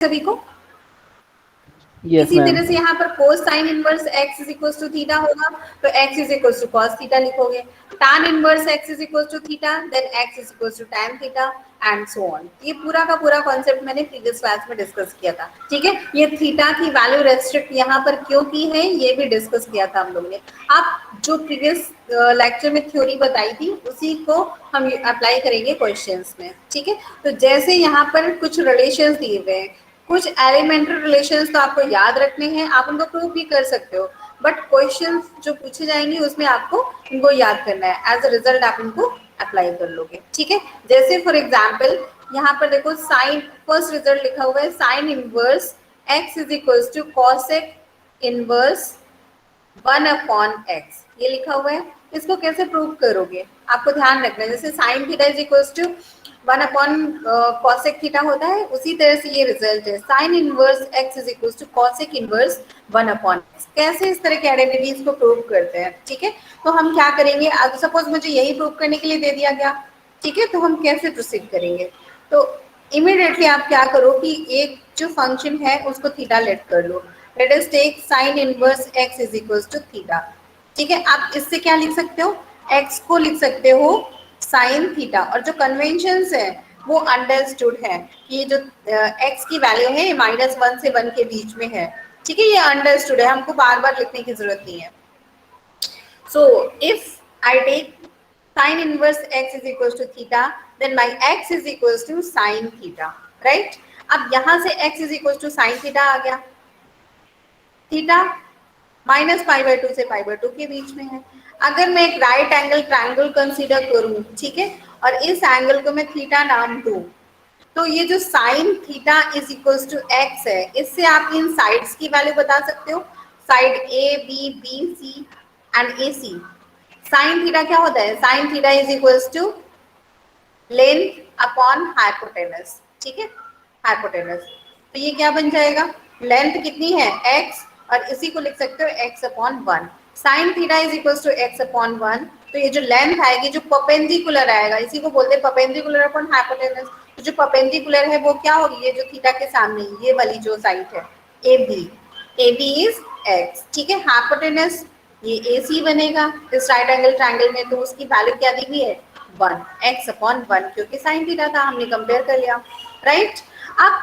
सभी को? यस इसी मैम। तरह से यहाँ पर cos sin inverse x is equal to theta होगा, तो x is equal to cos theta लिखोगे। tan inverse x is equal to theta, then x is equal to tan theta and so on. ये पूरा का पूरा concept मैंने previous class में discuss किया था, ठीक है। ये थीटा की वैल्यू रेस्ट्रिक्ट यहाँ पर क्यों की है ये भी डिस्कस किया था हम लोगों ने। आप जो प्रीवियस लेक्चर में थ्योरी बताई थी उसी को हम अप्लाई करेंगे क्वेश्चंस में, ठीक है। तो जैसे यहाँ पर कुछ रिलेशंस दिए हुए हैं, कुछ एलिमेंट्री रिलेशंस तो आपको याद रखने हैं, आप उनको प्रूव भी कर सकते हो, बट क्वेश्चंस जो पूछे जाएंगे उसमें आपको इनको याद करना है, एज अ रिजल्ट आप इनको अप्लाई कर लोगे, ठीक है। जैसे फॉर एग्जाम्पल यहाँ पर देखो साइन, फर्स्ट रिजल्ट लिखा हुआ है sine inverse x is equal to cosec inverse 1/x, ये लिखा हुआ है। इसको कैसे प्रूव करोगे आपको ध्यान रखना है। जैसे sine theta is equal to 1/cosec theta होता है, उसी तरह से ये रिजल्ट है sine inverse x is equal to cosec inverse 1/x। कैसे इस तरह के आइडेंटिटीज को प्रूव करते हैं, ठीक है। तो हम क्या करेंगे, अब सपोज मुझे यही प्रूव करने के लिए दे दिया गया, ठीक है, तो हम कैसे प्रोसीड करेंगे। तो इमीडिएटली आप क्या करो कि एक जो फंक्शन है उसको थीटा लेट कर लो। Let us take sine inverse x is equal to theta, ठीक है। आप इससे क्या लिख सकते हो, x को लिख सकते हो साइन थीटा, और जो कन्वेंशंस है वो अंडरस्टूड है कि ये जो x की वैल्यू है -1 से 1 के बीच में है, ठीक है, ये अंडरस्टूड है, हमको बार बार लिखने की जरूरत नहीं है। So if I take sin inverse x is equals to theta, then my x is equals to sin theta, right? अब यहाँ से x is equals to sin theta आ गया, थीटा -π/2 से π/2 के बीच में है। अगर मैं एक राइट एंगल ट्रायंगल कंसीडर करूं, ठीक है, और इस एंगल को मैं थीटा नाम दूं, तो ये जो sine theta is equals to x है, इससे आप इन साइड्स की वैल्यू बता सकते हो, side A B B C and A C. Sine theta क्या होता है, sine theta is equals to length upon hypotenuse, ठीक है, हाइपोटेनस। तो ये क्या बन जाएगा, लेंथ कितनी है x, और इसी को लिख सकते हो x upon 1। Sine theta is equals to x upon 1, तो ये जो लेंथ आएगी जो परपेंडिकुलर आएगा, इसी को बोलते हैं परपेंडिकुलर अपॉन हाइपोटेनस। तो जो परपेंडिकुलर है वो क्या होगी, ये जो थीटा के सामने ये वाली जो साइड है ए बी इज x, ठीक है। हाइपोटेनस ये AC बनेगा इस राइट एंगल ट्रायंगल में, तो उसकी वैल्यू क्या दी हुई है 1, x अपॉन 1, क्योंकि साइन थीटा था, हमने कंपेयर कर लिया, राइट। अब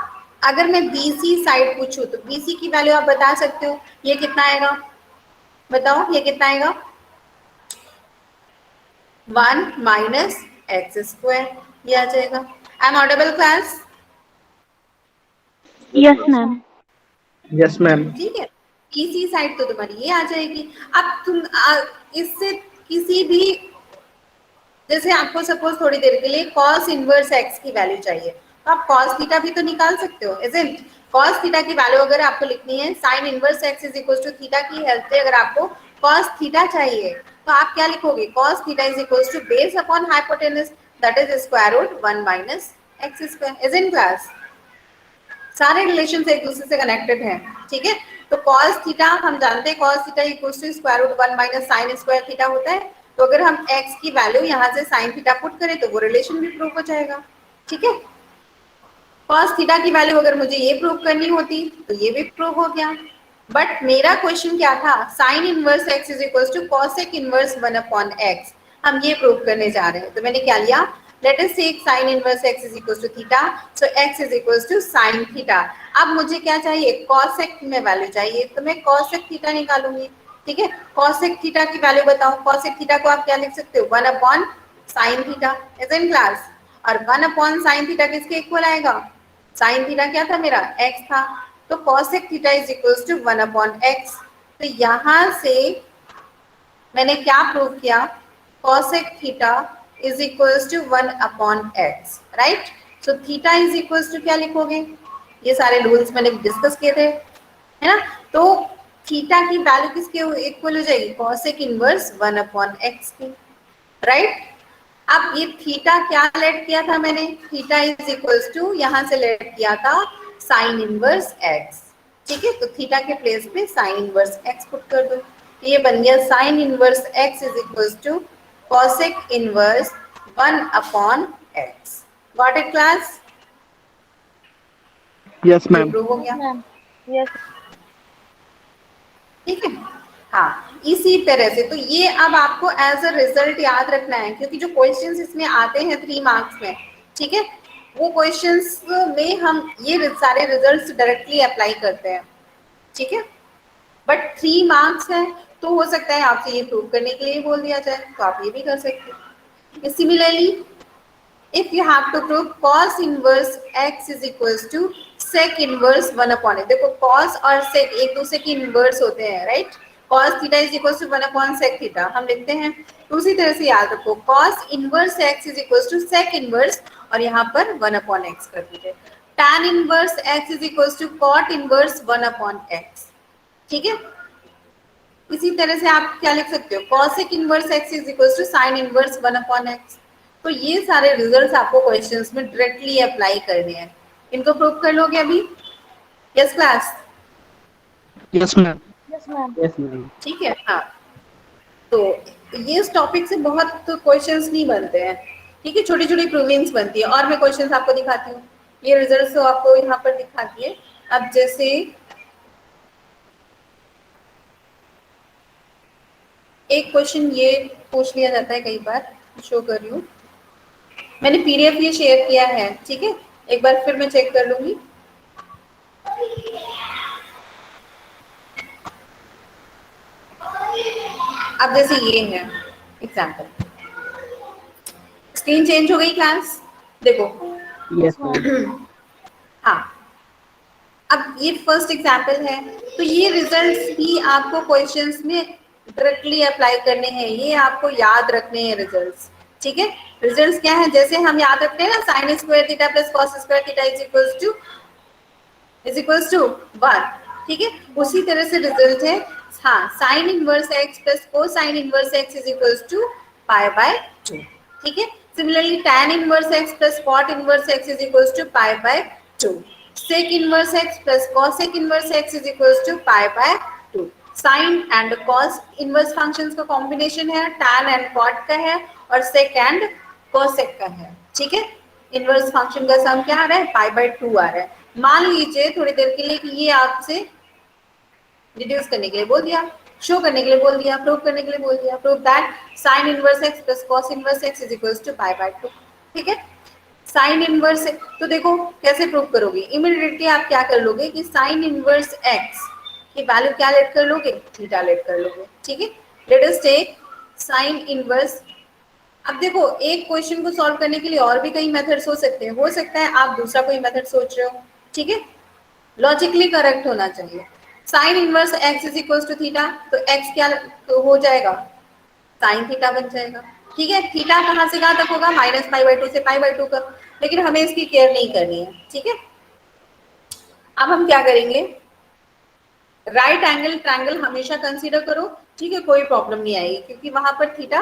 अगर मैं BC साइड पूछूं तो BC की वैल्यू आप बता सकते हो, ये कितना आएगा, बताओ ये कितना आएगा, 1 - x², ये आ जाएगा। I am audible class? Yes ma'am. Yes ma'am. ठीक है, BC साइड तो तुम्हारी ये आ जाएगी। अब तुम इससे किसी भी, जैसे आपको सपोज थोड़ी देर के लिए cos इनवर्स x की वैल्यू चाहिए, तो आप cos थीटा भी तो निकाल सकते हो, इजंट? cos थीटा की वैल्यू अगर आपको लिखनी है, sin inverse x is equal to theta की हेल्प से अगर आपको cos थीटा चाहिए, तो आप क्या लिखोगे, cos theta is equal to base upon hypotenuse, that is square root 1 - x², isn't class? सारे रिलेशन एक दूसरे से कनेक्टेड हैं, ठीक है। तो cos थीटा हम जानते हैं, cos theta equals to square root 1 - sin square theta होता है। तो अगर हम x की वैल्यू यहाँ से sin थीटा पुट करें तो वो रिलेशन भी प्रूव हो जाएगा, ठीक है। cos थीटा की वैल्यू अगर मुझे ये प्रूव करनी होती तो ये भी प्रूव हो गया, बट मेरा क्वेश्चन क्या था, sin inverse x is equals to cosec inverse 1/x, हम ये प्रूव करने जा रहे हैं। तो मैंने क्या लिया, let us take sin inverse x is equals to theta, so x is equals to sin theta. अब मुझे क्या चाहिए, cosec में वैल्यू चाहिए, तो मैं cosec थीटा निकालूंगी, ठीक है। cosec थीटा की वैल्यू बताओ, cosec थीटा को आप क्या लिख सकते हो, 1/sin theta, is in class? और 1/sin थीटा किसके इक्वल आएगा, sin थीटा क्या था मेरा, x था, तो cosec theta is equals to 1/x। तो यहां से मैंने क्या प्रूव किया, cosec theta is equals to 1/x, right. So theta is equals to क्या लिखोगे, ये सारे रूल्स मैंने डिस्कस किए थे, है ना। तो थीटा की वैल्यू किसके इक्वल हो जाएगी, cosec इनवर्स 1/x की, राइट। अब ये थीटा क्या लेट किया था मैंने, थीटा इज इक्वल्स टू यहाँ से लेट किया था साइन इनवर्स x, ठीक है। तो थीटा के प्लेस पे साइन इनवर्स x पुट कर दो, ये बन गया sine inverse x is equals to cosec inverse 1/x। Got it class? Yes, ये ma'am. प्रूव हो Yes, गया, ma'am. Yes. ठीक है। हाँ, इसी तरह से तो ये अब आपको एज अ रिजल्ट याद रखना है, क्योंकि जो क्वेश्चंस इसमें आते हैं 3 मार्क्स में, ठीक है, वो क्वेश्चंस में हम ये सारे रिजल्ट्स डायरेक्टली अप्लाई करते हैं, ठीक है। बट 3 मार्क्स है तो हो सकता है आपसे ये प्रूव करने के लिए बोल दिया जाए, तो आप ये भी कर सकते हैं। Similarly if you have to prove cos inverse x is equals to sec inverse 1 upon it, देखो cos और sec एक दूसरे की इनवर्स होते हैं, right. cos theta is equals to 1 upon sec theta हम लिखते हैं, तो उसी तरह से याद रखो cos inverse x is equals to sec inverse और यहाँ पर 1 अपॉन x कर दीजिए, tan inverse x is equals to cot inverse 1 upon x, ठीक है। इसी तरह से आप क्या लिख सकते हो, cosec inverse x is equals to sin inverse 1 upon x। तो ये सारे रिजल्ट्स आपको क्वेश्चंस में डायरेक्टली अप्लाई करने हैं, इनको प्रूव कर लोगे अभी? Yes class, Yes, ma'am. Yes, ma'am. Yes, ma'am. ठीक है। हाँ, तो ये इस टॉपिक से बहुत क्वेश्चंस नहीं बनते हैं, ठीक है, छोटी छोटी प्रूविंग्स बनती है। और मैं क्वेश्चंस आपको दिखाती हूँ, ये रिजल्ट्स तो आपको यहाँ पर दिखाती है। अब जैसे एक क्वेश्चन ये पूछ लिया जाता है कई बार, शो कर रही हूँ, मैंने पीडीएफ ये शेयर किया है, ठीक है, एक बार फिर मैं चेक कर लूंगी। अब जैसे ये है एग्जाम्पल, स्क्रीन चेंज हो गई क्लास, देखो। Yes, Yes, ma'am. ma'am. हाँ, अब ये फर्स्ट एग्जाम्पल है, तो ये रिजल्ट्स भी आपको क्वेश्चंस में डायरेक्टली अप्लाई करने हैं, ये आपको याद रखने हैं रिजल्ट्स, ठीक है। रिजल्ट्स क्या है, जैसे हम याद रखते हैं ना, sine square theta plus cos square theta is equals to 1, ठीक है, उसी तरह से रिजल्ट है। हाँ, sine inverse x plus cosine inverse x is equals to pi by 2, ठीक है। Similarly tan inverse x plus cot inverse x is equals to pi by 2, sec inverse x plus cosec inverse x is equals to pi by 2। Sine and cos inverse functions का combination है, tan and cot का है और sec and cosec का है, ठीक है। Inverse function का सम क्या आ रहा है, पाई बाय 2 आ रहा है। मान लीजिए थोड़ी देर के लिए कि ये आपसे रिड्यूस करने के लिए बोल दिया, शो करने के लिए बोल दिया, प्रूव करने के लिए बोल दिया, prove that sine inverse x plus cos inverse x is equals to pi by 2, ठीक है। साइन इनवर्स, तो देखो कैसे प्रूव करोगे, इमीडिएटली आप क्या कर लोगे कि साइन इनवर्स एक्स की वैल्यू क्या लेट कर लोगे, थीटा लेट कर लोगे, ठीक है। Let us take sine inverse. अब देखो एक क्वेश्चन को सॉल्व करने के लिए और भी कई मेथड्स हो सकते हैं, हो सकता है आप दूसरा कोई मेथड सोच रहे हो, ठीक है, लॉजिकली करेक्ट होना चाहिए। Sine inverse x is equal to theta, तो एक्स क्या तो हो जाएगा, साइन थीटा बन जाएगा, ठीक है। थीटा कहाँ से कहाँ तक होगा, माइनस पाई बाय 2 से पाई बाय 2 का, लेकिन हमें इसकी केयर नहीं करनी है, ठीक है। अब हम क्या करेंगे, राइट एंगल ट्रायंगल हमेशा कंसीडर करो, ठीक है, कोई प्रॉब्लम नहीं आएगी, क्योंकि वहां पर थीटा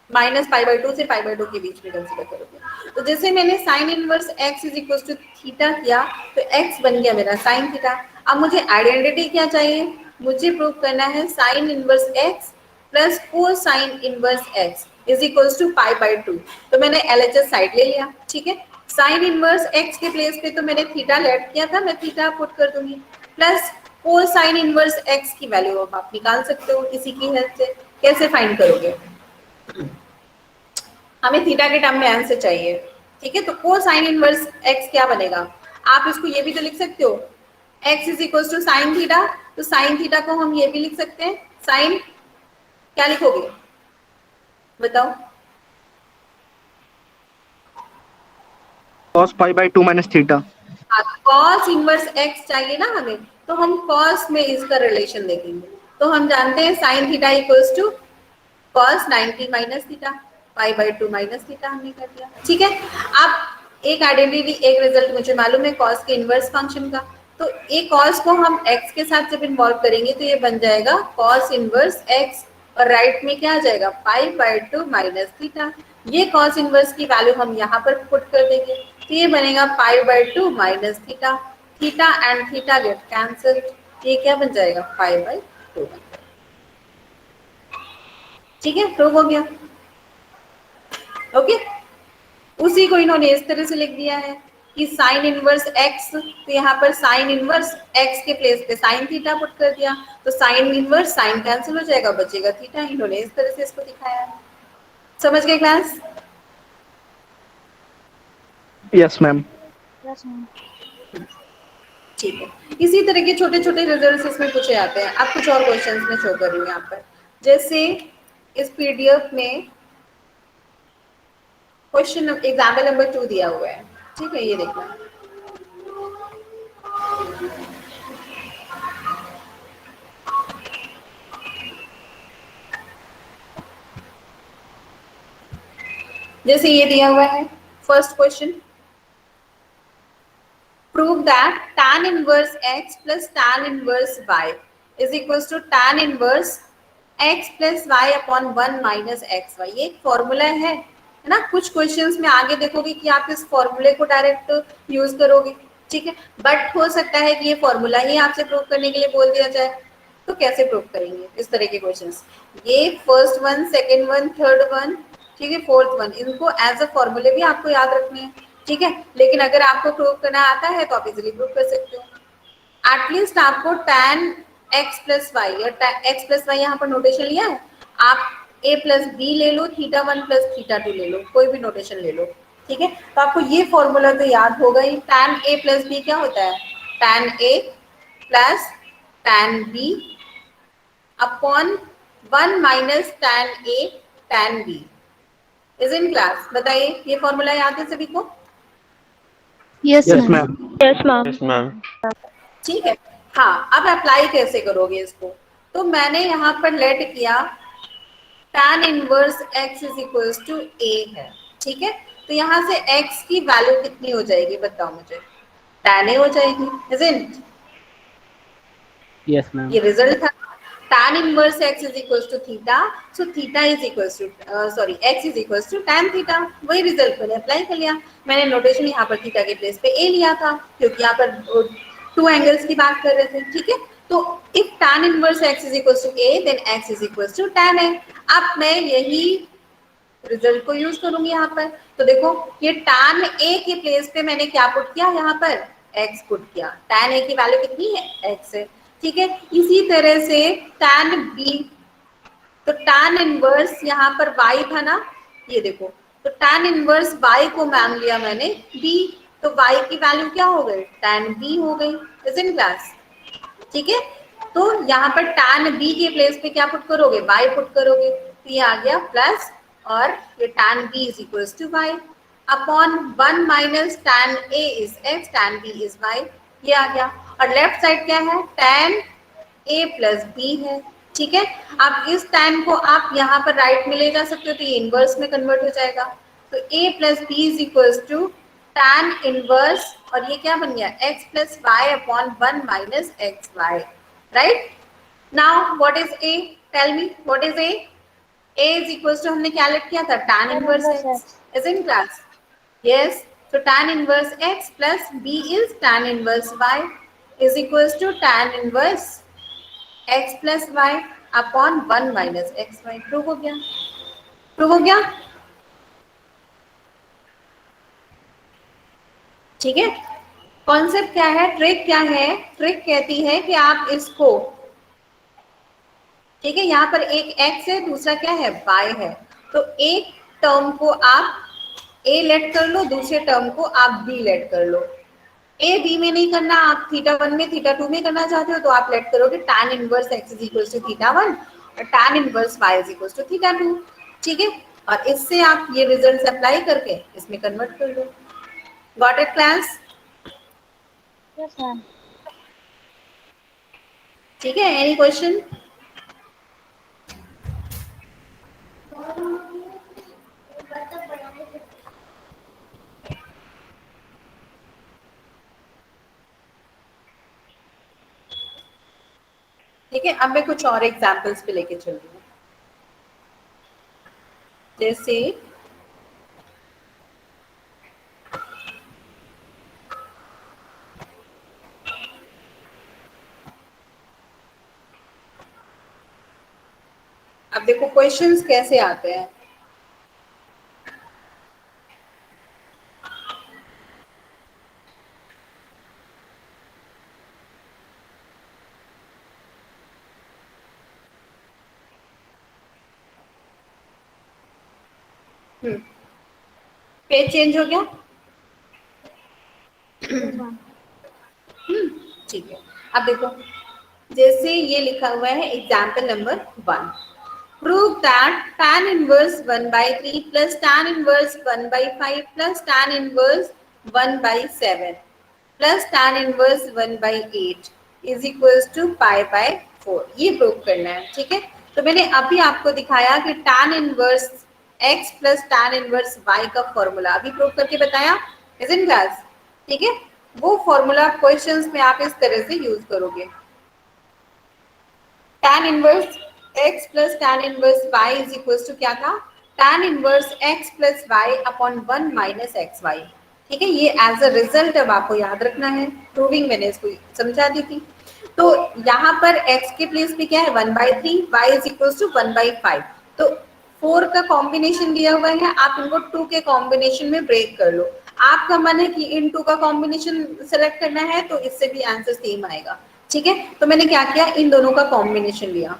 माइनस पाई बाय 2 से पाई बाय 2 के बीच में कंसीडर करोगे। तो जैसे मैंने sine inverse x is equal to theta किया, तो एक्स बन गया मेरा साइन थीटा। अब मुझे आइडेंटिटी क्या चाहिए, मुझे प्रूव करना है sine inverse x plus cosine inverse x is equal to pi by 2। तो मैंने एलएचएस साइड ले लिया, ठीक है। साइन इनवर्स एक्स के प्लेस पे तो मैंने थीटा लेट किया था, मैं थीटा पुट कर दूंगी, प्लस कोसाइन इनवर्स एक्स की वैल्यू अब आप निकाल सकते हो इसी की हेल्प से। कैसे फाइंड करोगे, हमें थीटा के टर्म में आंसर चाहिए, ठीक है। तो कोसाइन इनवर्स एक्स क्या बनेगा, आप इसको ये भी तो लिख सकते हो, x is equal to sine theta, तो साइन थीटा को हम ये भी लिख सकते हैं, साइन क्या लिखोगे बताओ, Cos pi by 2 minus theta. Cos inverse x चाहिए ना हमें, तो हम कॉस में इसका रिलेशन देखेंगे। तो हम जानते हैं sine theta equals to cos 90 minus theta, pi by 2 minus theta हमने कर दिया, ठीक है। अब एक आइडेंटिटी, एक रिजल्ट मुझे मालूम है cos के इनवर्स फंक्शन का, तो एक cos को हम x के साथ जब इन्वॉल्व करेंगे तो ये बन जाएगा cos इनवर्स x, और राइट में क्या आ जाएगा, पाई बाय 2 माइनस थीटा। ये cos इनवर्स की वैल्यू हम यहाँ पर पुट कर देंगे, तो ये बनेगा पाई by 2 minus theta, theta and theta get cancel, ये क्या बन जाएगा, पाई बाय 2, ठीक है, प्रूव हो गया, ओके। उसी को इन्होंने इस तरह से लिख दिया है कि साइन इनवर्स एक्स, तो यहाँ पर साइन इनवर्स एक्स के प्लेस पे साइन थीटा पुट कर दिया, तो साइन इनवर्स साइन कैंसिल हो जाएगा, बचेगा थीटा। इन्होंने इस तरह से इसको दिखाया है। समझ गए क्लास? Yes ma'am. ठीक है, इसी तरह के छोटे छोटे रिजल्ट्स इसमें पूछे जाते हैं। अब कुछ और क्वेश्चंस में शो कर रही हूँ यहाँ पर, जैसे इस पीडीएफ में क्वेश्चन एग्जाम्पल नंबर 2 दिया हुआ है, ठीक है, ये देखना। जैसे ये दिया हुआ है first question, prove that tan inverse x plus tan inverse y is equals to tan inverse x plus y upon 1 minus xy। ये एक फॉर्मूला है ना। कुछ क्वेश्चंस में आगे देखोगे कि आप इस फॉर्मूले को डायरेक्ट यूज करोगे, ठीक है, बट हो सकता है कि ये फॉर्मूला ही आपसे प्रूव करने के लिए बोल दिया जाए, तो कैसे प्रूव करेंगे इस तरह के क्वेश्चंस? ये first one, second one, third one, ठीक है, फोर्थ वन, इनको एज अ फॉर्मूले भी आपको याद रखने हैं, ठीक है। लेकिन अगर आपको प्रूव करना आता है तो आप इजिली प्रूव कर सकते हो। एटलीस्ट आपको tan x प्लस वाई या x प्लस वाई यहाँ पर नोटेशन लिया है, आप a प्लस बी ले लो, theta one plus theta two ले लो, कोई भी नोटेशन ले लो, ठीक है। तो आपको ये फॉर्मूला तो याद होगा ही। tan a प्लस बी क्या होता है? tan a plus tan b upon 1 minus tan a tan b is in class. बताइए, ये फॉर्मूला याद है सभी को? Yes yes ma'am. Ma'am. Yes ma'am. Yes ma'am. ठीक है। हाँ, अब अप्लाई कैसे करोगे इसको? तो मैंने यहाँ पर लेट किया tan inverse x is equal to a है, ठीक है। तो यहाँ से x की वैल्यू कितनी हो जाएगी बताओ मुझे? tan a हो जाएगी, isn't? Yes ma'am. ये रिजल्ट था। tan inverse x is equal to theta, so theta is equal to sorry x is equal to tan theta. वही रिजल्ट मैंने अप्लाई कर लिया। मैंने नोटेशन यहाँ पर थीटा के प्लेस पे a लिया था, क्योंकि यहाँ पर टू एंगल्स की बात कर रहे थे, ठीक है। तो if tan inverse x is equal to a then x is equal to tan a। अब मैं यही रिजल्ट को यूज करूंगी यहाँ पर। तो देखो, ये tan a के प्लेस पे मैंने क्या पुट किया, यहाँ पर x पुट किया। tan a की वैल्यू कितनी है? x है, ठीक है। इसी तरह से tan b, तो tan इनवर्स यहाँ पर y था ना, ये देखो, तो tan इनवर्स y को मान लिया मैंने b, तो y की वैल्यू क्या हो गई? tan b हो गई। Is in class? ठीक है। तो यहाँ पर tan b के प्लेस पे क्या पुट करोगे? y पुट करोगे, तो ये आ गया प्लस, और ये tan b is equal to y upon 1 minus tan a is x, tan b is y, ये आ गया। और लेफ्ट साइड क्या है? tan a प्लस बी है, ठीक है। अब इस tan को आप यहाँ पर राइट में ले जा सकते हो, तो ये इनवर्स में कन्वर्ट हो जाएगा। तो a plus B is equal to tan inverse, और ये क्या बन गया? x plus Y upon 1 minus x Y, right. Now what is a? Tell me what is a? a is equal to, हमने क्या लिख किया था? tan inverse x, isn't class? Yes. तो tan inverse x plus b is tan inverse y is equal to tan inverse x plus Y upon 1 minus x Y. Prove हो गया? Prove हो गया? ठीक है। कॉन्सेप्ट क्या है? Trick क्या है? ट्रिक कहती है कि आप इसको, ठीक है, यहाँ पर एक x है, दूसरा क्या है? y है। तो एक टर्म को आप a लेट कर लो, दूसरे टर्म को आप b लेट कर लो। a b में नहीं करना, आप थीटा वन में थीटा टू में करना चाहते हो, तो आप लेट करोगे tan inverse x is equal to theta one और tan inverse y is equal to theta two, ठीक है। और इससे आप ये रिजल्ट अप्लाई करके इसमें कन्वर्ट कर लो। Got it class? Yes ma'am. ठीक है, एनी क्वेश्चन? ठीक है, अब मैं कुछ और एग्जांपल्स पे लेके चल रही हूँ। जैसे अब देखो क्वेश्चंस कैसे आते हैं। पेज चेंज हो गया? Yes, ma'am. ठीक है, अब देखो जैसे ये लिखा हुआ है example number 1, prove that tan inverse 1/3 plus tan inverse 1/5 plus tan inverse 1/7 plus tan inverse 1/8 is equals to π/4। ये प्रूव करना है, ठीक है। तो मैंने अभी आपको दिखाया कि tan inverse x plus tan inverse y का फॉर्मूला अभी प्रूव करके बताया इज इन क्लास, ठीक है। वो फॉर्मूला क्वेश्चंस में आप इस तरह से यूज करोगे, tan inverse x plus tan inverse y is equals to क्या था, tan inverse x plus y upon 1 minus x Y, ठीक है। ये एज अ रिजल्ट अब आपको याद रखना है, प्रूविंग मैंने इसको समझा दी थी। तो यहाँ पर x के प्लेस पे क्या है 1/3, y इज इक्वल्स टू 1/5। तो 4 का कॉम्बिनेशन दिया हुआ है, आप इनको 2 के कॉम्बिनेशन में ब्रेक कर लो। आपका मन है कि इन 2 का कॉम्बिनेशन सेलेक्ट करना है तो इससे भी आंसर सेम आएगा, ठीक है। तो मैंने क्या किया, इन दोनों का कॉम्बिनेशन लिया,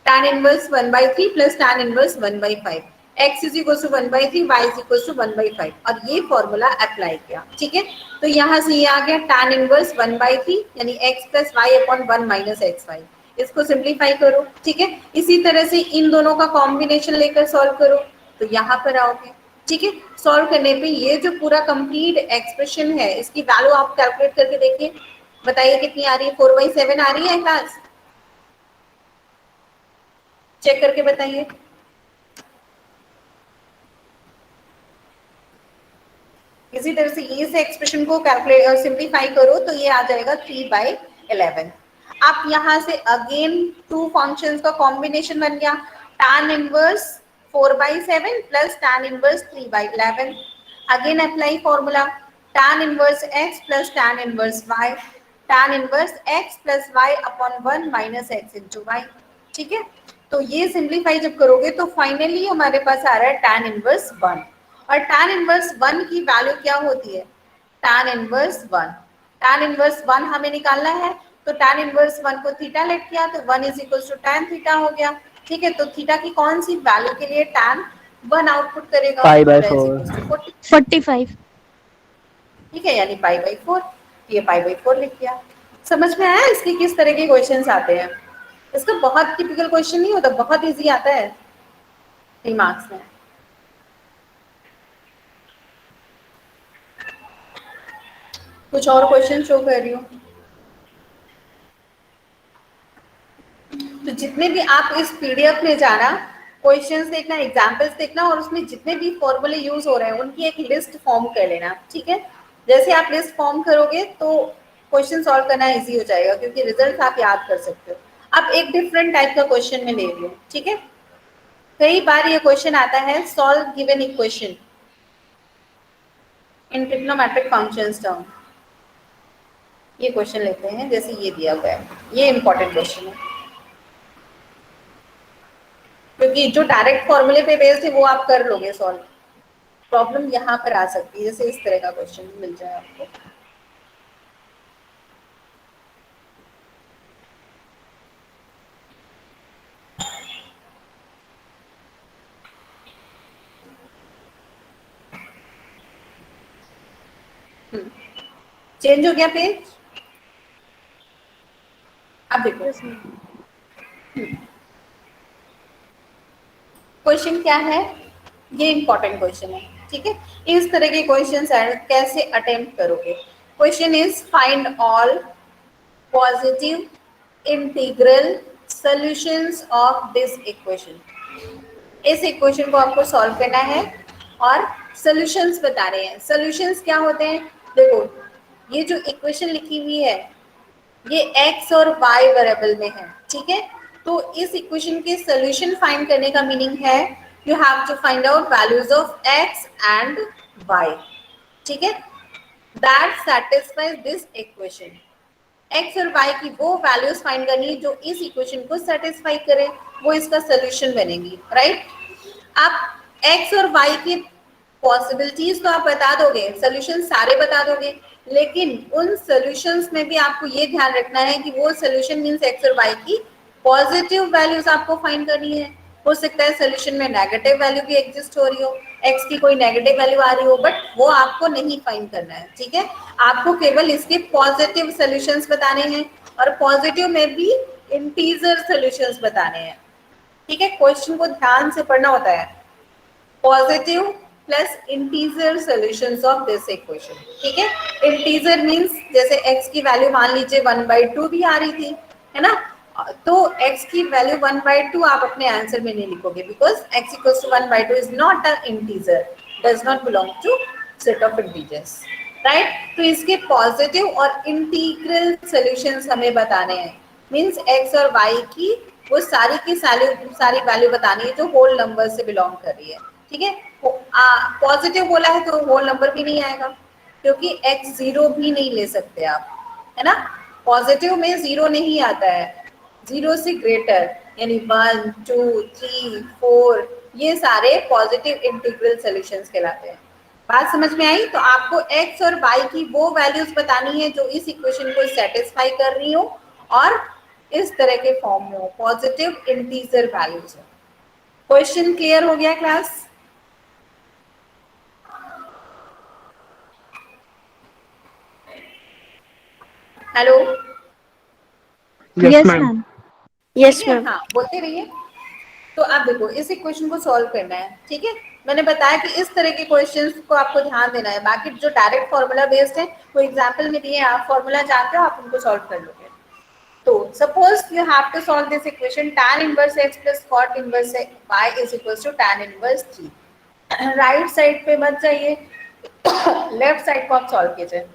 tan inverse 1/3 plus tan inverse 1/5, x is equal to 1/3, y is equal to 1/5 और ये फॉर्मूला अप्लाई किया, ठीक है। तो यहाँ से ये आ गया tan इनवर्स 1/3 यानी x plus y upon 1 minus x y. इसको सिंप्लीफाई करो, ठीक है। इसी तरह से इन दोनों का कॉम्बिनेशन लेकर सॉल्व करो, तो यहाँ पर आओगे, ठीक है। सॉल्व करने पे ये जो पूरा कंप्लीट एक्सप्रेशन है इसकी वैल्यू आप कैलकुलेट करके देखिए, बताइए कितनी आ रही है, 4/7 आ रही है क्लास, चेक करके बताइए। इसी तरह से इस एक्सप्रेशन को कैलकुलेट सिंप्लीफाई करो तो ये आ जाएगा 3/11। आप यहाँ से अगेन 2 फंक्शंस का कॉम्बिनेशन बन गया, tan inverse 4/7 plus tan inverse 3/11। Again apply formula, tan inverse x plus tan inverse y, tan inverse x plus y upon 1 minus x into y, ठीक है। तो ये सिंप्लीफाई जब करोगे तो फाइनली हमारे पास आ रहा है tan इनवर्स 1, और tan इनवर्स 1 की वैल्यू क्या होती है, tan इनवर्स 1, tan इनवर्स 1 हमें निकालना है तो tan इनवर्स 1 को थीटा लेट किया तो 1 is equal to tan theta हो गया, ठीक है। तो थीटा की कौन सी वैल्यू के लिए tan 1 आउटपुट करेगा, π/4। 45. ठीक है, यानी π/4, ये π/4 लिख दिया। समझ में आया इसके किस तरह के क्वेश्चंस आते हैं? इसका बहुत टिपिकल क्वेश्चन नहीं होता, बहुत इजी आता है 3 मार्क्स में। कुछ और क्वेश्चन शो कर रही हूँ, तो जितने भी आप इस पीडीएफ में जाना, क्वेश्चंस देखना, एग्जांपल्स देखना और उसमें जितने भी फॉर्मूले यूज हो रहे हैं उनकी एक लिस्ट फॉर्म कर लेना, ठीक है। जैसे आप लिस्ट फॉर्म करोगे तो क्वेश्चन सॉल्व करना इजी हो जाएगा क्योंकि रिजल्ट आप याद कर सकते हो। अब एक डिफरेंट टाइप का क्वेश्चन में ले रही हूँ, ठीक है। कई बार ये क्वेश्चन आता है, solve given equation in trigonometric functions term. ये क्वेश्चन लेते हैं, जैसे ये दिया हुआ है, ये इंपॉर्टेंट क्वेश्चन है क्योंकि जो डायरेक्ट फॉर्मूले पे बेस्ड है वो आप कर लोगे सॉल्व। प्रॉब्लम यहाँ पर आ सकती है, जैसे इस तरह का क्वेश्चन मिल जाए आपको। चेंज हो गया पेज, अब देखो Yes, ma'am. क्वेश्चन क्या है, ये इंपॉर्टेंट क्वेश्चन है, ठीक है। इस तरह के क्वेश्चन कैसे अटेम्प्ट करोगे। Question is find all positive integral solutions of this equation. इस इक्वेशन को आपको सॉल्व करना है और सॉल्यूशंस बता रहे हैं। सॉल्यूशंस क्या होते हैं, देखो ये जो इक्वेशन लिखी हुई है ये x और y वेरिएबल में है, ठीक है। तो इस इक्वेशन के सॉल्यूशन फाइंड करने का मीनिंग है you have to find out values of x and y, ठीक है, that satisfies this equation. x और y की वो वैल्यूज फाइंड करनी है जो इस इक्वेशन को सेटिस्फाई करे, वो इसका सॉल्यूशन बनेगी, राइट। आप x और y की पॉसिबिलिटीज तो आप बता दोगे, सॉल्यूशन सारे बता दोगे, लेकिन उन सॉल्यूशंस में भी आपको ये ध्यान रखना है कि वो सॉल्यूशन मींस x और y की पॉजिटिव वैल्यूज आपको फाइंड करनी है, हो सकता है सोल्यूशन में नेगेटिव वैल्यू भी एग्जिस्ट हो रही हो, x की कोई नेगेटिव वैल्यू आ रही हो, बट वो आपको नहीं फाइंड करना है, ठीक है। आपको केवल इसके पॉजिटिव सोल्यूशंस बताने हैं, और पॉजिटिव में भी इंटीजर सोल्यूशंस बताने हैं, ठीक है। क्वेश्चन को ध्यान से पढ़ना होता है, positive plus integer solutions of this equation, ठीक है। इंटीजर मींस जैसे x की वैल्यू मान लीजिए 1/2 भी आ रही थी, है ना, तो x की वैल्यू 1/2 आप अपने आंसर में नहीं लिखोगे, because x equals to 1/2 is not a integer, does not belong to set of integers, right. तो इसके पॉजिटिव और इंटीग्रल सॉल्यूशंस हमें बताने हैं, मींस x और y की वो सारी की सारी वैल्यू बतानी है जो होल नंबर से बिलोंग कर रही है, ठीक है। पॉजिटिव बोला है तो होल नंबर भी नहीं आएगा, क्योंकि x जीरो भी नहीं ले सकते आप, है ना। पॉजिटिव में जीरो नहीं आता है, जीरो से ग्रेटर, यानी 1 2 3 4, ये सारे पॉजिटिव इंटीग्रल सॉल्यूशंस कहलाते हैं। बात समझ में आई? तो आपको x और y की वो वैल्यूज बतानी है जो इस इक्वेशन को सेटिस्फाई कर रही हो और इस तरह के फॉर्म में हो, पॉजिटिव इंटीजर वैल्यूज हो। क्वेश्चन क्लियर हो गया class? Hello, Yes, Yes, ma'am. ma'am. ठीक Yes, है, ma'am. हाँ बोलते रहिए। तो आप देखो इस इक्वेशन को सॉल्व करना है, ठीक है। मैंने बताया कि इस तरह के क्वेश्चंस को आपको ध्यान देना है, बाकी जो डायरेक्ट फॉर्मूला बेस्ड है वो एग्जांपल में दिए, आप फॉर्मूला जानते हो, आप उनको सॉल्व कर लोगे। तो suppose you have to solve this equation tan inverse x plus cot inverse y is equals to tan inverse 3। Right side पे मत जाइए, लेफ्ट साइड को आप सॉल्व कीजिए।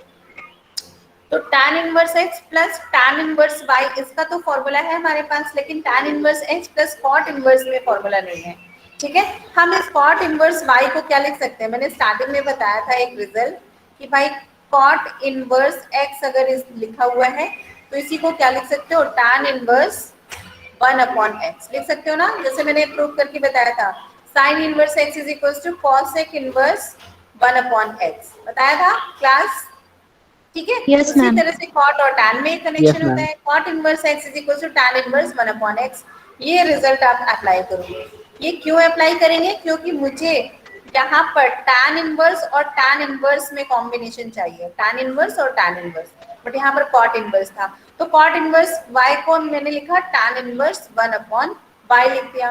तो tan inverse x plus tan inverse y इसका तो formula है हमारे पास, लेकिन tan inverse x plus cot inverse में फॉर्मूला नहीं है, ठीक है। हम इस cot इनवर्स y को क्या लिख सकते हैं, मैंने स्टार्टिंग में बताया था एक रिजल्ट कि भाई cot इनवर्स x अगर इस लिखा हुआ है तो इसी को क्या लिख सकते हो, tan इनवर्स 1/x लिख सकते हो ना, जैसे मैंने प्रूव करके बताया था sin inverse x is equal to cosec inverse 1/x बताया था क्लास, ठीक है। Yes, उसी ma'am. तरह से cot और tan में Yes, कनेक्शन होता ma'am. है, cot inverse x is equal to tan inverse 1/x। ये रिजल्ट आप अप्लाई करोगे। ये क्यों अप्लाई करेंगे, क्योंकि मुझे यहाँ पर tan इनवर्स और tan इनवर्स में कॉम्बिनेशन चाहिए, tan इनवर्स और tan इनवर्स, बट यहाँ पर cot इनवर्स था, तो cot इनवर्स y को मैंने लिखा tan इनवर्स 1/y लिख दिया।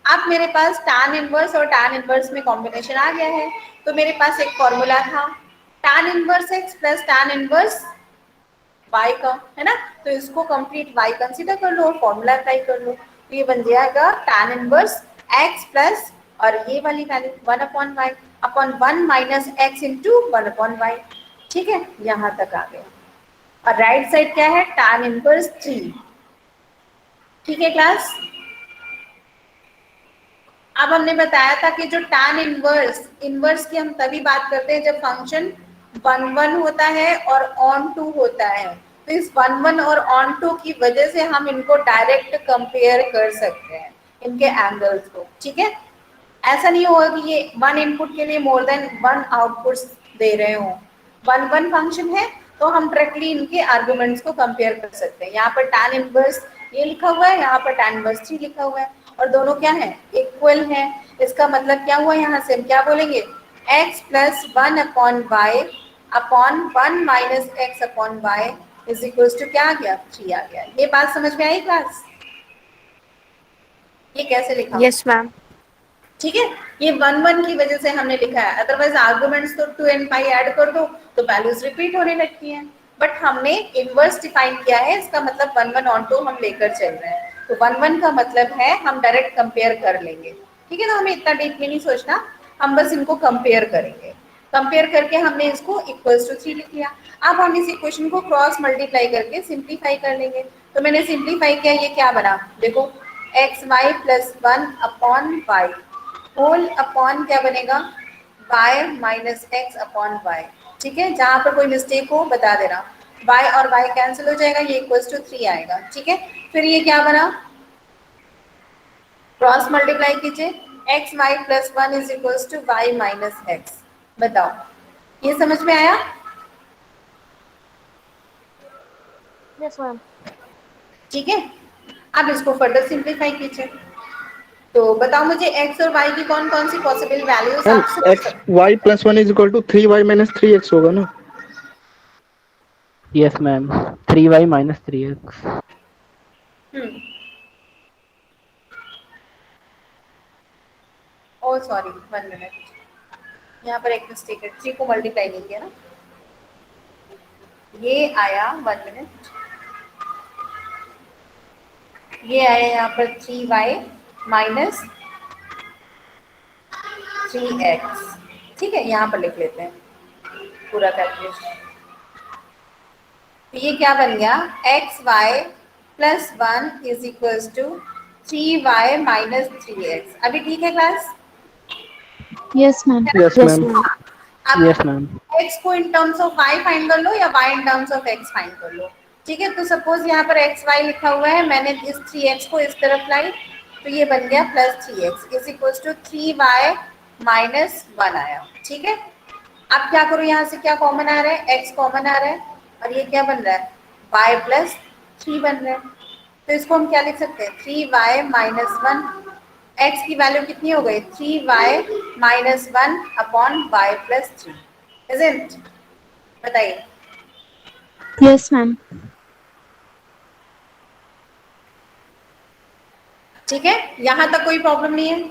अब मेरे पास tan इनवर्स और tan इनवर्स में कॉम्बिनेशन आ गया है, तो मेरे पास एक फॉर्मूला था tan inverse x plus tan inverse y का, है ना, तो इसको कंप्लीट y कंसीडर कर लो और फॉर्मूला अप्लाई कर लो, तो ये बन जाएगा tan इनवर्स x प्लस और ये वाली value 1/y upon 1 minus x into 1/y, ठीक है, यहाँ तक आ गया। और राइट साइड क्या है, tan इनवर्स 3, ठीक है क्लास। अब हमने बताया था कि जो tan इनवर्स की हम तभी बात करते हैं जब फंक्शन 1 होता है और ऑन 2 होता है, तो इस 1 और ऑन 2 की वजह से हम इनको डायरेक्ट कंपेयर कर सकते हैं, इनके एंगल्स को, ठीक है। ऐसा नहीं होगा कि ये 1 इनपुट के लिए मोर देन 1 आउटपुट्स दे रहे हो, 1 फंक्शन है तो हम डायरेक्टली इनके आर्गुमेंट्स को कंपेयर कर सकते हैं। यहाँ पर tan इनवर्स ये लिखा हुआ है, यहाँ पर tan इनवर्स 3 लिखा हुआ है, और दोनों क्या है, इक्वल है। इसका मतलब क्या हुआ, यहाँ से हम क्या बोलेंगे, x plus 1/y upon 1 minus x upon y is equal to क्या आ गया, 3 आ गया। ये बात समझ में आई क्लास? ये कैसे लिखा, Yes, ma'am. ठीक है। ये 1 की वजह से हमने लिखा है, अदरवाइज आर्गुमेंट्स तो 2 and 5 ऐड कर दो तो वैल्यूज रिपीट होने लगती हैं, बट हमने इनवर्स डिफाइन किया है, इसका मतलब 1 ऑन 2 हम लेकर चल रहे हैं, तो 1 का मतलब है हम डायरेक्ट कंपेयर कर लेंगे, ठीक है। तो हमें इतना डीप में नहीं सोचना, हम बस इनको कंपेयर करेंगे, कंपेयर करके हमने इसको इक्वल्स टू 3 लिख लिया। अब हम इस इक्वेशन को क्रॉस मल्टीप्लाई करके सिंप्लीफाई कर लेंगे, तो मैंने सिंप्लीफाई किया, ये क्या बना देखो, x y plus 1 upon y whole upon क्या बनेगा, y minus x upon y, ठीक है। जहां पर कोई मिस्टेक हो बता देना, y और y कैंसिल हो जाएगा, ये इक्वल्स टू 3 आएगा, ठीक है। फिर ये क्या बना, क्रॉस मल्टीप्लाई कीजिए, x y plus 1 is equals to y minus x, बताओ ये समझ में आया? Yes, ma'am. ठीक है। अब इसको फर्दर सिंप्लीफाई कीजिए, तो बताओ मुझे x और y की कौन कौन सी पॉसिबल वैल्यूज मैम आप सोच एक्स सकते y plus one is equal to 3y - 3x होगा ना? Yes ma'am 3y - 3x। हो? ओ सॉरी 1 मिनट, यहाँ पर एक मिस्टेक है, 3 को मल्टीप्लाई नहीं किया ना, ये आया 1 मिनट, ये आया यहाँ पर 3y - 3x, ठीक है, यहाँ पर लिख लेते हैं पूरा कैलकुलेशन। तो ये क्या बन गया, xy+1 is equals to 3y - 3x। अभी ठीक है class? Yes ma'am. Yes yes ma'am. Ma'am. आप यस मैम। x को in terms of y find कर लो या y in terms of x find कर लो, ठीक है। तो सपोज यहाँ पर एक्स वाई लिखा हुआ है, मैंने इस 3x को इस तरफ लाई, तो ये बन गया +3x is equals to 3y - 1 आया, ठीक है। अब क्या करो, यहाँ से क्या कॉमन आ रहा है, x कॉमन आ रहा है, और ये क्या बन रहा है, y+3 बन रहा है। तो इसको हम क्या लिख सकते हैं, 3y - 1, x की वैल्यू कितनी हो गई, 3y - 1 अपॉन y+3, इजंट? बताइए। Yes ma'am. ठीक है, यहाँ तक कोई प्रॉब्लम नहीं है?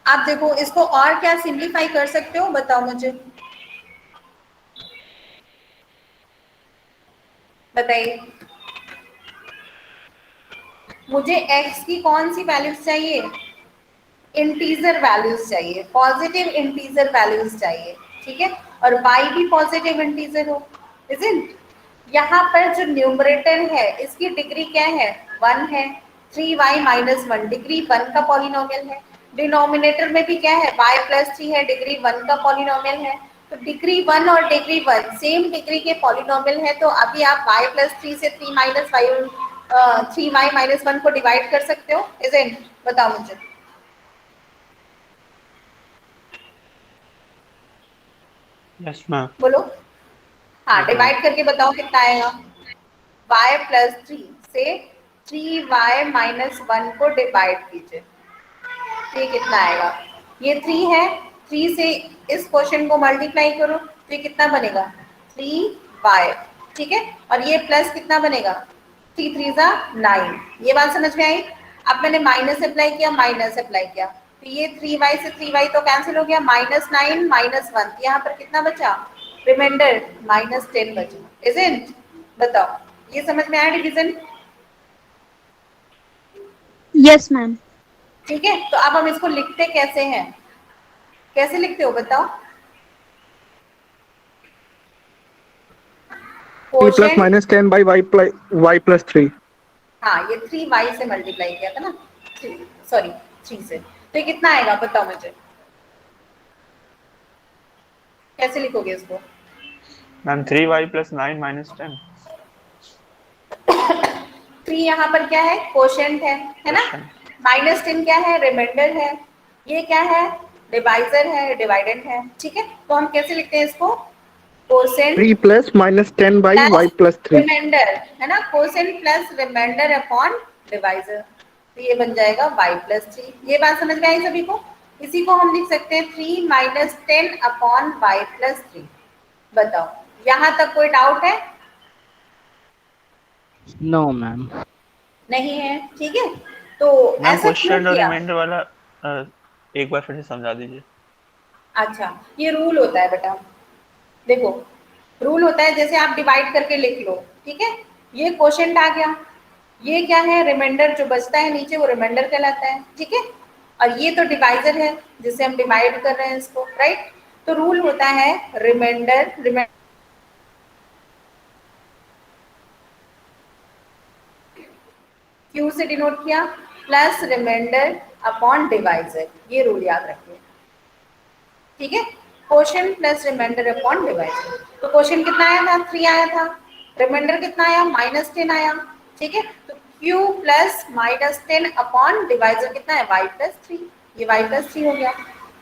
आप देखो इसको और क्या सिंप्लीफाई कर सकते हो, बताओ मुझे, बताइए मुझे। x की कौन सी वैल्यूज चाहिए, इंटीजर वैल्यूज चाहिए, पॉजिटिव इंटीजर वैल्यूज चाहिए, ठीक है, और y भी पॉजिटिव इंटीजर हो, इजंट? यहाँ पर जो न्यूमरेटर है इसकी डिग्री क्या है, 1 है, 3y - 1 डिग्री 1 का पॉलिनोमियल है। डिनोमिनेटर में भी क्या है, y+3 है, डिग्री 1 का पॉलिनोमियल है। तो डिग्री 1 और डिग्री 1 सेम डिग्री के पॉलिनोमियल है, तो अभी आप y+3 से 3y - 1 को डिवाइड कर सकते हो, इजंट? बताओ मुझे, यस मैम। बोलो। हाँ, यस मैम। डिवाइड करके बताओ कितना आएगा, y+3 से 3y - 1 को डिवाइड कीजिए, तो ये कितना आएगा, ये 3 है, 3 से इस क्वेश्चन को मल्टीप्लाई करो, तो ये कितना बनेगा, 3y, ठीक है, और ये प्लस कितना बनेगा, 3 3 9। ये बात समझ में आई? अब मैंने माइनस अप्लाई किया, माइनस अप्लाई किया, तो ये 3y से 3y तो कैंसिल हो गया, -9 -1, यहाँ पर कितना बचा, रिमाइंडर -10 बचा, इजंट? बताओ, ये समझ में आया डिवीजन? Yes ma'am. ठीक है, तो अब हम इसको लिखते कैसे हैं, कैसे लिखते हो बताओ, 3 + क्वोशिएंट, -10/y+3। हाँ ये 3y से मल्टीप्लाई किया था ना, सॉरी 3 से, तो ये कितना आएगा बताओ मुझे, कैसे लिखोगे इसको? मैम 3y + 9 - 10 3 यहाँ पर क्या है, क्वोशिएंट है ना, क्वेश्चन। -10 क्या है, रिमाइंडर है, ये क्या है, डिवाइजर है, डिवाइडेंड है, ठीक है। तो हम कैसे लिखते हैं इसको, क्वोशिएंट 3 + प्लस -10/y+3। रिमाइंडर, है ना, quotient plus remainder upon divisor, तो ये बन जाएगा y+3। ये बात समझ में आई सभी को? इसी को हम लिख सकते हैं 3 - 10 अपॉन y+3। बताओ, यहाँ तक कोई डाउट है? No ma'am. नहीं है, ठीक है। तो मैम ऐसा क्यों क्वेश्चन और किया? रिमाइंडर वाला एक बार फिर से समझा दीजिए। अच्छा, ये रूल होता है बेटा, देखो रूल होता है, जैसे आप डिवाइड करके लिख लो, ठीक है, ये क्वोशिएंट आ गया, ये क्या है, रिमाइंडर जो बचता है नीचे वो रिमाइंडर कहलाता है, ठीक है, और ये तो डिवाइजर है जिसे हम डिवाइड कर रहे हैं इसको, राइट। तो रूल होता है रिमाइंडर क्यू से डिनोट किया, प्लस रिमाइंडर अपॉन डिवाइजर, ये रूल याद रखिए, ठीक है। Quotient plus remainder upon divisor, तो क्वोशिएंट कितना आया था, 3 आया था, रिमाइंडर कितना आया, -10 आया, ठीक है। तो q प्लस -10 अपॉन डिवाइजर कितना है, y+3, ये y+3 हो गया,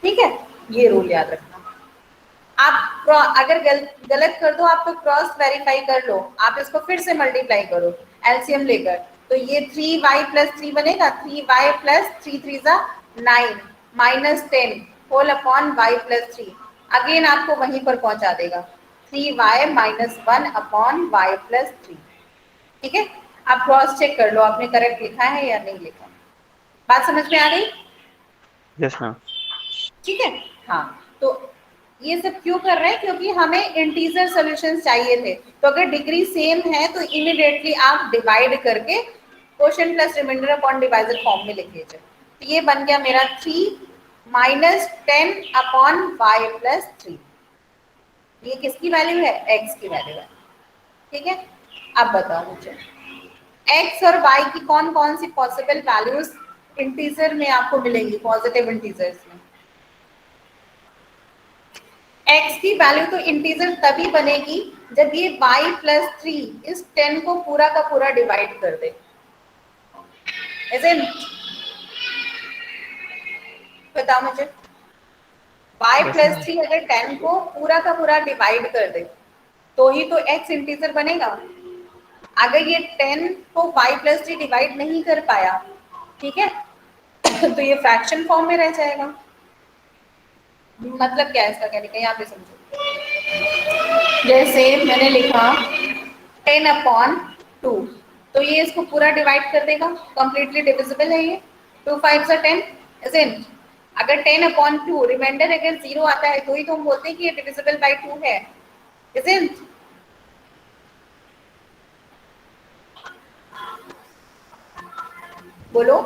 ठीक है। ये रूल याद रखना। आप अगर गलत कर दो आप तो क्रॉस वेरीफाई कर लो, आप इसको फिर से मल्टीप्लाई करो एलसीएम लेकर, तो ये 3y प्लस 3 बनेगा, 3y plus 3 3 9 minus 10 whole upon y plus 3। Again आपको वहीं पर पहुंचा देगा 3y minus 1 upon y plus 3। ठीक है, आप क्रॉस चेक कर लो आपने करेक्ट लिखा है या नहीं लिखा। बात समझ में आ गई? Yes ma'am. ठीक है, हाँ। तो ये सब क्यों कर रहे हैं? क्योंकि हमें इंटीजर सॉल्यूशंस चाहिए थे। तो अगर डिग्री सेम है तो इमीडिएटली आप डिवाइड करके quotient plus remainder upon divisor form में लिख लीजिए। तो ये बन गया मेरा 3 माइनस 10 अपॉन y प्लस 3। ये किसकी वैल्यू है? x की वैल्यू है। ठीक है, अब बताओ मुझे x और y की कौन कौन सी पॉसिबल वैल्यूज इंटीजर में आपको मिलेंगी, पॉजिटिव इंटीजर्स में। x की वैल्यू तो इंटीजर तभी बनेगी जब ये y प्लस 3 इस 10 को पूरा का पूरा डिवाइड कर दे। ऐसे बताओ मुझे, y प्लस 3 अगर 10 को पूरा का पूरा डिवाइड कर दे तो ही तो x इंटीजर बनेगा। अगर ये 10 को y प्लस 3 डिवाइड नहीं कर पाया, ठीक है, तो ये फ्रैक्शन फॉर्म में रह जाएगा। मतलब क्या है इसका कहने का, यहाँ पे समझो। जैसे मैंने लिखा 10 अपॉन 2, तो ये इसको पूरा डिवाइड कर देगा, कंप्लीटली डिविजिबल है ये। 2 5 10 इजंट। अगर 10 अपॉन 2 रिमाइंडर अगर 0 आता है तो ही तो हम बोलते हैं कि ये डिविजिबल बाय 2 है, इजंट। बोलो।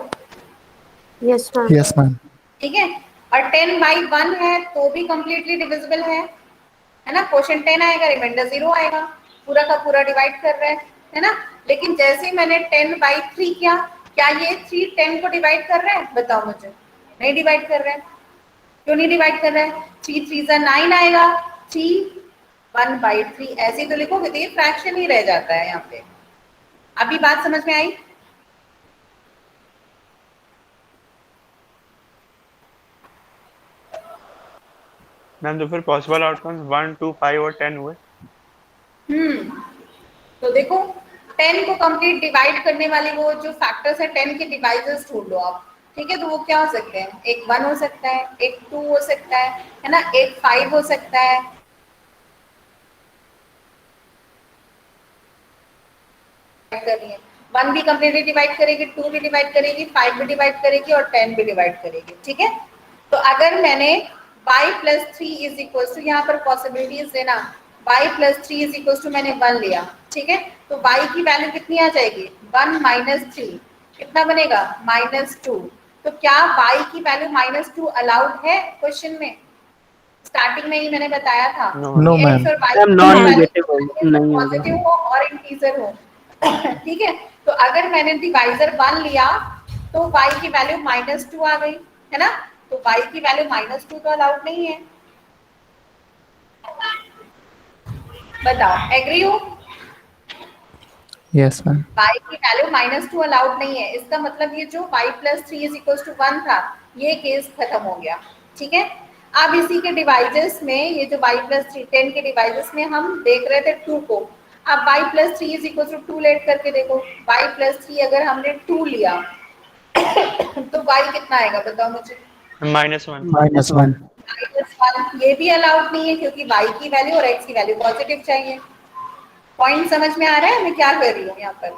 Yes, ma'am. Yes, ma'am. ठीक है, और 10 बाई 1 है तो भी कंप्लीटली डिविजिबल है ना। क्वोशिएंट 10 आएगा, रिमाइंडर 0 आएगा, पूरा का पूरा डिवाइड कर रहे हैं, है ना। लेकिन जैसे ही मैंने 10 बाई 3 किया, क्या ये 3 10 को डिवाइड कर रहे हैं? बताओ मुझे। नहीं डिवाइड कर रहे हैं। क्यों नहीं डिवाइड कर रहे हैं? 3 3 9 आएगा, 3 1 बाई 3 ऐसे ही तो लिखोगे तो ये फ्रैक्शन ही रह जाता है यहाँ पे। अभी बात समझ में आई? मैम तो फिर पॉसिबल आउटकम्स 1 2 5 और 10 हुए। तो देखो 10 को कंप्लीट डिवाइड करने वाली वो जो फैक्टर्स है 10 के डिवाइजर्स ढूंढ लो आप। ठीक है, तो वो क्या हो सकते हैं? एक 1 हो सकता है, एक 2 हो सकता है ना, एक 5 हो सकता है। करनी है 1 भी कंप्लीटली डिवाइड करेगी, 2 भी डिवाइड करेगी, 5 भी डिवाइड करेगी और 10 भी डिवाइड करेगी। ठीक है, तो अगर मैंने y plus 3 is equal to, यहाँ पर पॉसिबिलिटीज देना, y plus 3 is equal to मैंने 1 लिया। ठीक है, तो y की वैल्यू कितनी आ जाएगी? 1 माइनस 3 कितना बनेगा? -2। तो क्या y की वैल्यू -2 अलाउड है क्वेश्चन में? स्टार्टिंग में ही मैंने बताया था No, कि ma'am. x और y Ma'am, की non-negative वैल्यू होगी, नहीं होगा। पॉजिटिव हो और इंटीजर हो। ठीक है, तो अगर मैंने डिवाइजर 1 लिया तो y की वैल्यू -2 आ गई, है ना। तो y की वैल्यू -2 तो अलाउड नहीं है। बताओ, एग्री हो? Yes, ma'am. y की वैल्यू -2 अलाउड नहीं है। इसका मतलब ये जो y plus 3 is equal to 1 था, ये केस खत्म हो गया। ठीक है, अब इसी के डिवाइजर्स में ये जो y प्लस 3 10 के डिवाइजर्स में हम देख रहे थे 2 को। अब y plus 3 is equal to 2 let करके देखो, y प्लस 3 अगर हमने 2 लिया तो y कितना आएगा बताओ मुझे? -1। -1. -1। ये भी अलाउड नहीं है क्योंकि y की वैल्यू और x की वैल्यू पॉजिटिव चाहिए। पॉइंट समझ में आ रहा है मैं क्या कर रही हूँ यहाँ पर?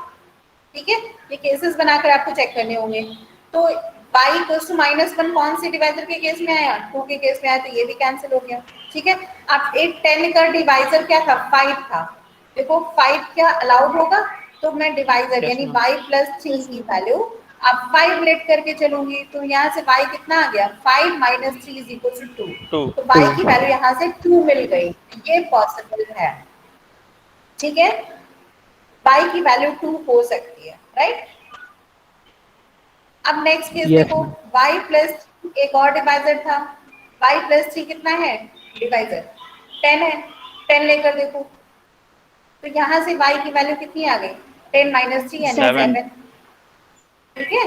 ठीक है, ये केसेस बनाकर आपको चेक करने होंगे। तो y इक्वल्स टू -1 कौन से डिवाइजर के केस में आया? 2 के केस में आया, तो ये भी कैंसिल हो गया। ठीक है, अब एक 10 का डिवाइजर क्या था? 5 था। देखो 5 क्या अलाउड होगा? तो मैं डिवाइजर Yes, यानी ma'am. y प्लस 3 की वैल्यू अब 5 लेट करके चलूंगी, तो यहाँ से y कितना आ गया? 5 माइनस 3 इज इक्वल टू 2। 2। तो y की वैल्यू यहाँ से 2 मिल गई, ये पॉसिबल है। ठीक है, y की वैल्यू 2 हो सकती है, राइट। अब नेक्स्ट केस Yes, देखो, ma'am. y प्लस एक और डिवाइजर था, y प्लस 3 कितना है? डिवाइजर 10 है, 10 लेकर देखो, तो यहाँ से y की वैल्यू कितनी आ गई? 10 माइनस 3 यानी 7। 7। ठीक है,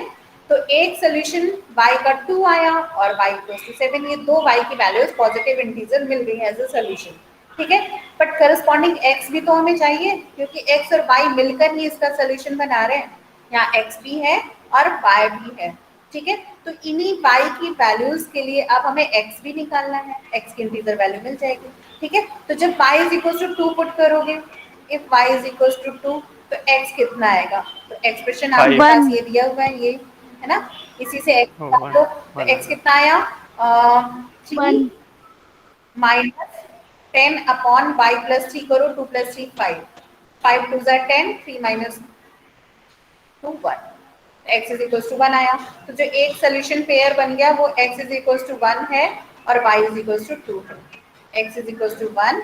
तो एक सोल्यूशन y का 2 आया और y इक्वल्स टू 7, ये दो y की वैल्यूज पॉजिटिव इंटीजर मिल गई एज अ सोल्यूशन। ठीक है, बट करस्पॉन्डिंग x भी तो हमें चाहिए क्योंकि x और y मिलकर ही इसका सोल्यूशन बना रहे हैं। यहाँ x भी है और y भी है, ठीक है। तो इन्हीं y की वैल्यूज के लिए अब हमें x भी निकालना है, x की इंटीजर वैल्यू मिल जाएगी, ठीक है। तो जब y is equal to 2 put करोगे, if y is equal to 2 तो x कितना आएगा? तो एक्सप्रेशन आपके Five. पास ये दिया हुआ है, ये है ना, इसी से x Oh, निकाल लो। तो one. x कितना आया? 3 माइनस 10 अपॉन y प्लस 3 करो, 2 प्लस 3 5, 5 2 ज़ा 10, 3 minus 2 1, x is equal to 1 आया। तो जो एक सोल्यूशन पेयर बन गया वो x इज इक्वल टू 1 है और y इज इक्वल टू 2 है। x is equal to 1,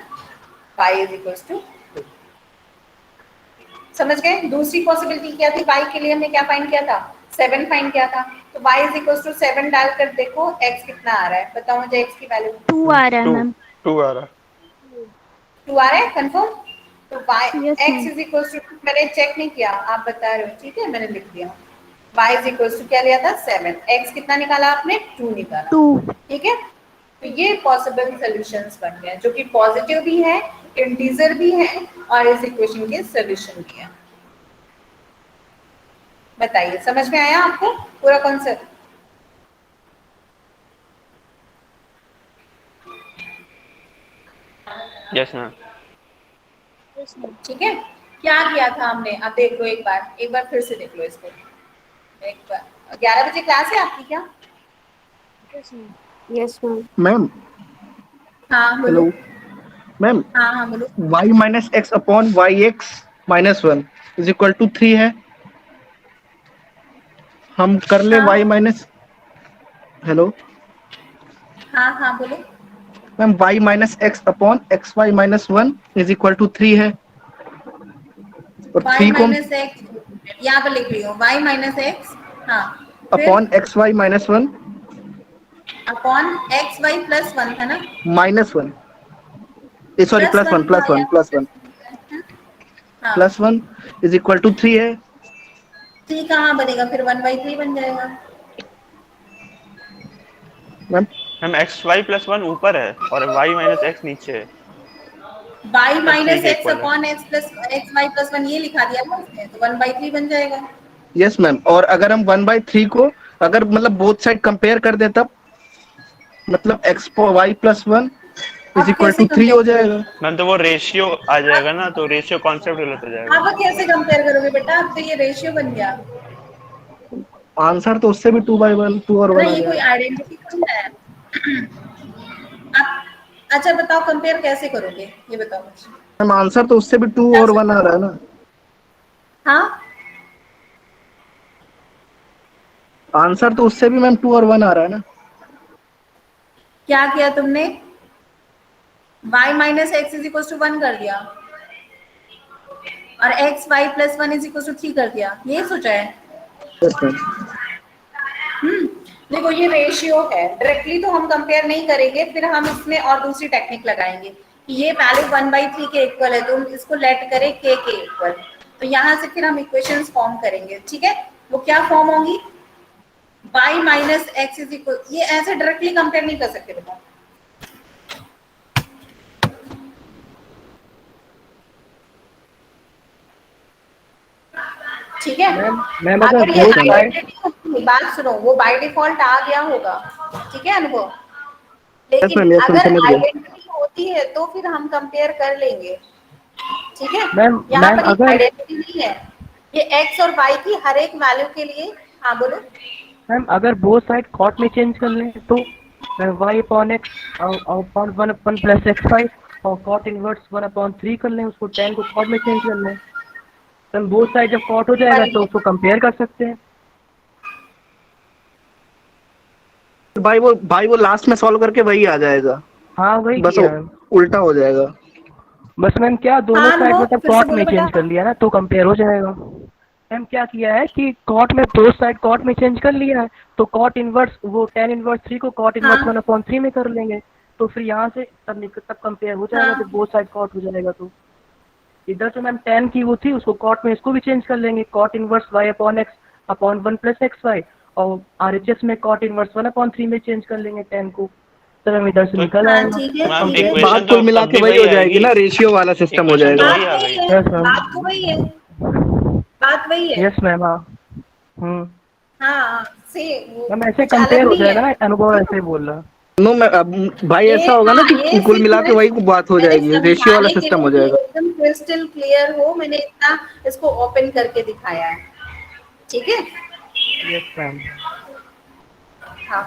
y is equal to 2। समझ गए? दूसरी पॉसिबिलिटी क्या थी? y के लिए हमने क्या फाइंड किया था? 7 फाइंड किया था। तो y इज इक्वल टू 7 डालकर देखो x कितना आ रहा है, बताओ मुझे x की वैल्यू। 2 आ रहा है Two. मैम। 2 आ रहा। 2 आ रहा है कंफर्म? तो y Yes, x ma'am. Is equal to, मैंने चेक नहीं किया, आप बता रहे हो, ठीक है, मैंने लिख दिया। y इज इक्वल टू क्या लिया था? 7। x कितना निकाला आपने? 2 निकाला, 2 ठीक है। तो ये पॉसिबल सॉल्यूशंस बन गए जो कि पॉजिटिव भी है, इंटीजर भी है और इस इक्वेशन के सॉल्यूशन भी है। बताइए, समझ में आया आपको पूरा कॉन्सेप्ट? Yes, ma'am. ठीक है। क्या किया था हमने? अब देख लो एक बार फिर से देख लो इसको एक बार। 11 बजे क्लास है आपकी क्या? Yes ma'am. मैम हाँ बोलो। हेलो मैम, हाँ हाँ बोलो। y minus x upon y x minus 1 is equal to 3 है। हम कर ले हाँ y माइनस, हेलो हाँ हाँ बोलो। Ma'am, y minus x upon x y minus 1 is equal to 3 है। और y 3 को हम माइनस एक्स यहाँ पर लिख रही हूँ, y माइनस एक्स, हाँ, फिर upon x y minus 1 upon x y plus 1 है ना? माइनस 1, सॉरी प्लस प्लस 1 1 था प्लस 1 या प्लस 1 हाँ, प्लस 1 इज इक्वल टू 3 है। 3 कहाँ बनेगा फिर? 1/3 बन जाएगा। Ma'am ma'am x y plus 1 ऊपर है और y माइनस एक्स नीचे है, y तब 3 माइनस के एक्स इक्वल है। अपॉन एक्स वाई प्लस 1 ये लिखा दिया ना उसने, तो 1/3 बन जाएगा। यस मैम, और अगर हम 1/3 को अगर मतलब बोथ साइड कंपेयर कर दे तब मतलब एक्स वाई प्लस 1 इज अब इक्वल कैसे टू 3 कंपेयर हो जाएगा। करोगे? मैम तो वो रेशियो आ जाएगा ना, तो रेशियो कॉन्सेप्ट गलत हो जाएगा। अब कैसे कंपेयर करोगे बेटा? अब तो ये रेशियो बन गया आंसर तो उससे भी 2/1 2 और है ना, 1 आ ये कोई जाएगा। आइडेंटिटी थोड़ी है। अब अच्छा बताओ कंपेयर कैसे करोगे, ये बताओ मुझे। मैम आंसर तो उससे भी 2 क्या और 1 आ सोचा? रहा है ना। हाँ, आंसर तो उससे भी मैम 2 और 1 आ रहा है ना। क्या किया तुमने? y minus x is equal to 1 कर दिया और x y plus 1 is equal to 3 कर दिया, ये सोचा है? Yes ma'am. देखो ये रेशियो है, डायरेक्टली तो हम कंपेयर नहीं करेंगे, फिर हम इसमें और दूसरी टेक्निक लगाएंगे कि ये वैल्यू 1/3 के इक्वल है तो हम इसको लेट करें k के इक्वल, तो यहाँ से फिर हम इक्वेशंस फॉर्म करेंगे, ठीक है। वो क्या फॉर्म होंगी? y minus x is equal, ये ऐसे डायरेक्टली कंपेयर नहीं कर सकते बेटा, ठीक है। मैम अगर अगर ये बोथ साइड आइडेंटिटी होती, बात सुनो, वो बाय डिफॉल्ट आ गया होगा, ठीक है अनुभव, यस लेकिन मैम, यस मैम, अगर समझ गया। आइडेंटिटी होती है तो फिर हम कंपेयर कर लेंगे, ठीक है। मैम यहाँ मैम पर ये अगर आइडेंटिटी नहीं है, ये x और y की हर एक वैल्यू के लिए। हाँ बोलो। मैम अगर बोथ साइड कॉट में चेंज कर लें तो y अपॉन एक्स अपॉन 1 अपन प्लस एक्स वाई और कॉट इनवर्स 1/3 कर लें, उसको 10 को कॉट में चेंज कर लें, तो हम बोथ साइड जब कॉट हो जाएगा तो उसको कंपेयर कर सकते हैं। भाई वो लास्ट में सॉल्व करके वही आ जाएगा, हाँ वही बस किया मैम। उल्टा हो जाएगा। बस मैम क्या दोनों हाँ साइड अनुभव मतलब फिर से कॉट में बोलो बेटा। चेंज कर लिया ना तो कंपेयर हो जाएगा। मैम क्या किया है कि कॉट में बोथ साइड कॉट में चेंज कर लिया है, तो कॉट इनवर्स वो tan इनवर्स 3 को कॉट इनवर्स हाँ 1/3 में कर लेंगे, तो फिर यहाँ से तब कंपेयर हो जाएगा हाँ जब बोथ साइड कॉट हो जाएगा। तो इधर तो मैम tan की वो थी उसको कॉट में इसको भी चेंज कर लेंगे, cot inverse y upon x upon 1 plus x y, और RHS में कॉट इनवर्स 1/3 में चेंज कर लेंगे tan को, तब हम इधर से तो निकल हाँ आएगा। ठीक है मैम ठीक है। इक्वेशन बात तो कुल मिला तब के भी वही वही हो जाएगी आएगी, ना, रेशियो वाला सिस्टम हो इक्वेशन तो जाएगा। वही बात आ वही गई। है, यस मैम। बात तो वही है, बात वही है। यस मैम हाँ। हाँ से वो मैम ऐसे कुछ अलग कंपेयर हो नहीं जाएगा है। ना, अनुभव ऐसे ही बोल रहा। नो मैं अब भाई ये ऐसा होगा ना हाँ, ये कि कुल मिला के वही बात हो मैंने जाएगी, रेशियो वाला समझाने के सिस्टम लिए हो कि जाएगा। एकदम क्रिस्टल क्लियर हो, मैंने इतना इसको ओपन करके दिखाया है। ठीक है। Yes ma'am. हाँ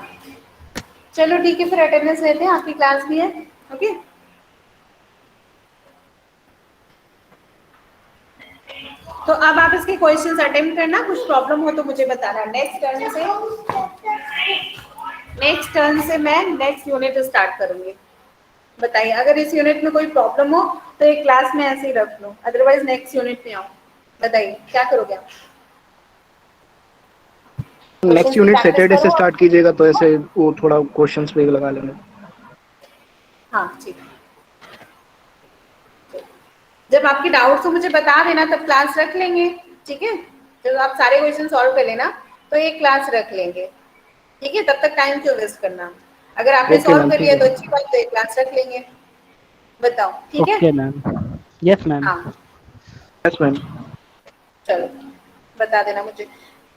चलो ठीक है, फिर अटेंडेंस लेते हैं, आपकी क्लास भी है। ओके तो अब आप इसके क्वेश्चंस अटेम्प्ट करना, कुछ प्रॉब्लम हो तो मुझे बताना। नेक्स्ट टर्न से मैं नेक्स्ट यूनिट स्टार्ट करूंगी। बताइए अगर इस यूनिट में कोई प्रॉब्लम हो तो एक क्लास में ऐसे ही रख लो, अदरवाइज नेक्स्ट यूनिट में आओ। बताइए क्या करोगे आप? क्वेश्चंस नेक्स्ट की यूनिट प्रैक्टिस सैटरडे से करो। स्टार्ट कीजिएगा तो ऐसे वो थोड़ा क्वेश्चंस भी लगा लेंगे। हाँ ठीक है, जब आपकी डाउट्स हो मुझे बता देना, तब क्लास रख लेंगे। ठीक है, जब आप सारे क्वेश्चन सॉल्व कर लेना तो एक क्लास रख लेंगे। ठीक है, तब तक टाइम क्यों वेस्ट करना। अगर आपने ओके सॉल्व मैम, कर ठीक लिया है। तो अच्छी बात, तो एक क्लास रख लेंगे। बताओ ठीक है। Okay ma'am. Yes ma'am. हाँ यस मैम। चलो बता देना मुझे।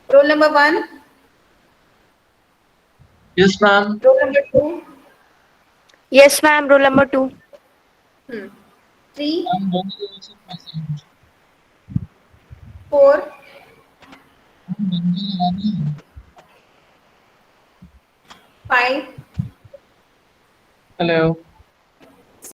Roll number 1, Yes, ma'am. Roll number 2, Yes, ma'am. Roll number 2. 3, I'm Bengali also present. 4, I'm Bengali Rani. 5, Hello.